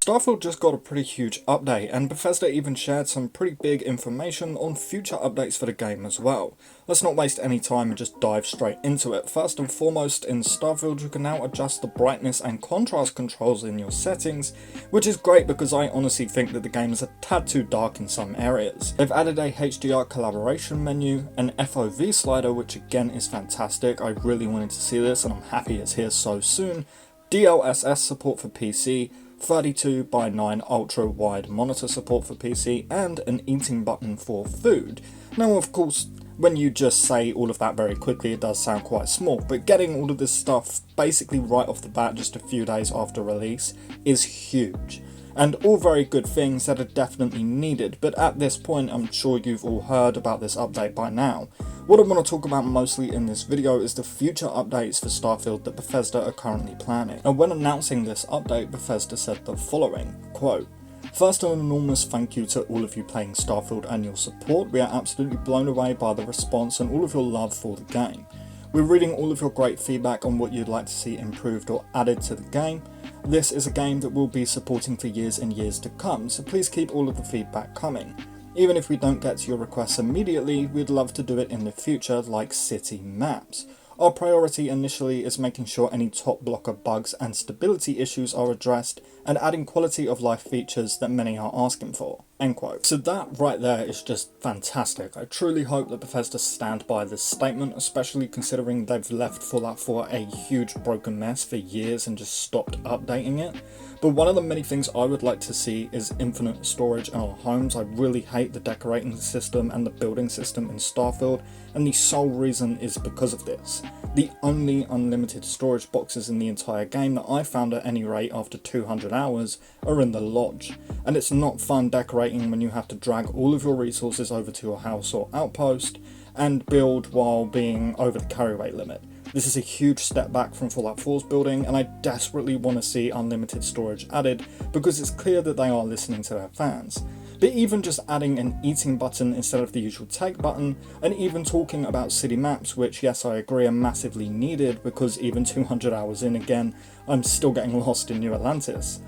Starfield just got a pretty huge update, and Bethesda even shared some pretty big information on future updates for the game as well. Let's not waste any time and just dive straight into it. First and foremost, in Starfield you can now adjust the brightness and contrast controls in your settings, which is great because I honestly think that the game is a tad too dark in some areas. They've added a HDR collaboration menu, an FOV slider which again is fantastic. I really wanted to see this and I'm happy it's here so soon. DLSS support for PC, 32:9 ultra wide monitor support for PC, and an eating button for food. Now of course, when you just say all of that very quickly it does sound quite small, but getting all of this stuff basically right off the bat just a few days after release is huge. And all very good things that are definitely needed, but at this point I'm sure you've all heard about this update by now. What I want to talk about mostly in this video is the future updates for Starfield that Bethesda are currently planning. And when announcing this update, Bethesda said the following, quote, "First, an enormous thank you to all of you playing Starfield and your support. We are absolutely blown away by the response and all of your love for the game. We're reading all of your great feedback on what you'd like to see improved or added to the game. This is a game that we'll be supporting for years and years to come, so please keep all of the feedback coming. Even if we don't get to your requests immediately, we'd love to do it in the future, like city maps. Our priority initially is making sure any top blocker bugs and stability issues are addressed, and adding quality of life features that many are asking for." End quote. So that right there is just fantastic. I truly hope that Bethesda stand by this statement, especially considering they've left Fallout 4 a huge broken mess for years and just stopped updating it. But one of the many things I would like to see is infinite storage in our homes. I really hate the decorating system and the building system in Starfield, and the sole reason is because of this. The only unlimited storage boxes in the entire game that I found at any rate after 200 hours are in the lodge, and it's not fun decorating when you have to drag all of your resources over to your house or outpost and build while being over the carry weight limit. This is a huge step back from Fallout 4's building, and I desperately want to see unlimited storage added because it's clear that they are listening to their fans. But even just adding an eating button instead of the usual take button, and even talking about city maps, which yes I agree are massively needed because even 200 hours in again, I'm still getting lost in New Atlantis.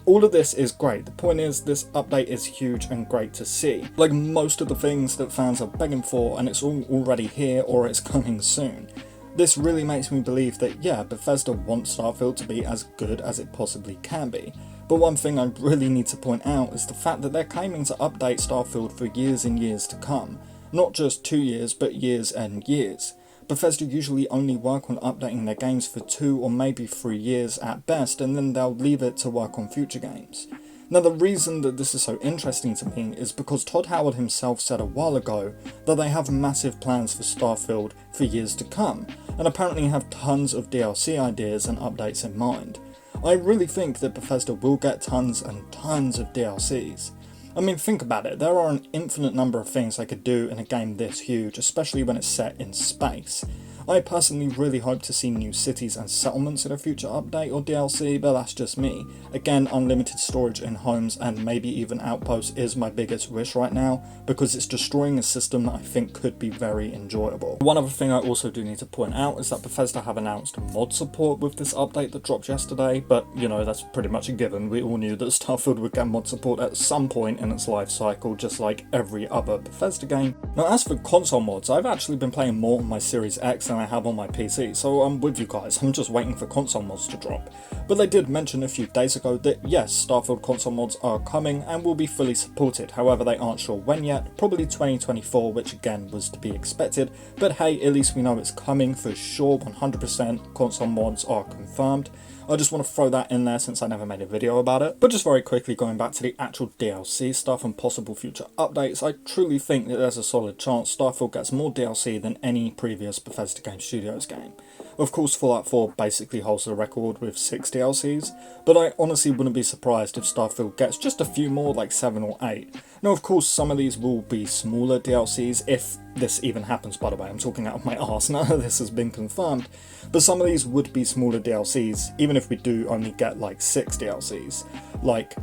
All of this is great. The point is, this update is huge and great to see. Like most of the things that fans are begging for, and it's all already here or it's coming soon. This really makes me believe that yeah, Bethesda wants Starfield to be as good as it possibly can be. But one thing I really need to point out is the fact that they're claiming to update Starfield for years and years to come. Not just 2 years, but years and years. Bethesda usually only work on updating their games for 2 or maybe 3 years at best, and then they'll leave it to work on future games. Now the reason that this is so interesting to me is because Todd Howard himself said a while ago that they have massive plans for Starfield for years to come, and apparently have tons of DLC ideas and updates in mind. I really think that Bethesda will get tons and tons of DLCs. I mean, think about it, there are an infinite number of things they could do in a game this huge, especially when it's set in space. I personally really hope to see new cities and settlements in a future update or DLC, but that's just me. Again, unlimited storage in homes and maybe even outposts is my biggest wish right now, because it's destroying a system that I think could be very enjoyable. One other thing I also do need to point out is that Bethesda have announced mod support with this update that dropped yesterday, but you know, that's pretty much a given. We all knew that Starfield would get mod support at some point in its life cycle, just like every other Bethesda game. Now as for console mods, I've actually been playing more on my Series X than I have on my PC, so I'm with you guys, I'm just waiting for console mods to drop. But they did mention a few days ago that yes, Starfield console mods are coming and will be fully supported, however they aren't sure when yet, probably 2024, which again was to be expected, but hey, at least we know it's coming for sure. 100% console mods are confirmed. I just want to throw that in there since I never made a video about it. But just very quickly going back to the actual DLC stuff and possible future updates, I truly think that there's a solid chance Starfield gets more DLC than any previous Bethesda Game Studios game. Of course, Fallout 4 basically holds the record with 6 DLCs, but I honestly wouldn't be surprised if Starfield gets just a few more, like 7 or 8. Now of course some of these will be smaller DLCs, if this even happens by the way, I'm talking out of my arse, none of this has been confirmed, but some of these would be smaller DLCs, even if we do only get like 6 DLCs, like,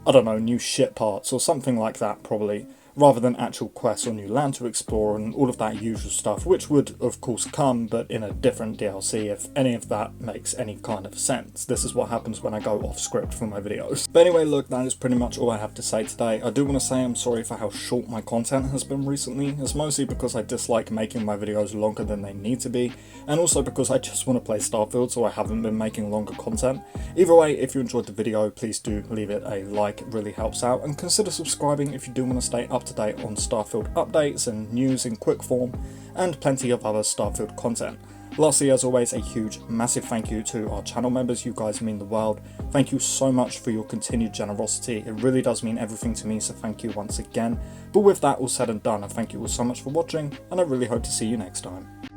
I don't know, new ship parts or something like that probably, rather than actual quests or new land to explore and all of that usual stuff, which would of course come, but in a different DLC, if any of that makes any kind of sense. This is what happens when I go off script for my videos. But anyway, look, that is pretty much all I have to say today. I do want to say I'm sorry for how short my content has been recently. It's mostly because I dislike making my videos longer than they need to be, and also because I just want to play Starfield, so I haven't been making longer content. Either way, if you enjoyed the video, please do leave it a like, it really helps out, and consider subscribing if you do want to stay up to date on Starfield updates and news in quick form, and plenty of other Starfield content. Lastly, as always, a huge, massive thank you to our channel members. You guys mean the world. Thank you so much for your continued generosity. It really does mean everything to me, so thank you once again. But with that all said and done, I thank you all so much for watching, and I really hope to see you next time.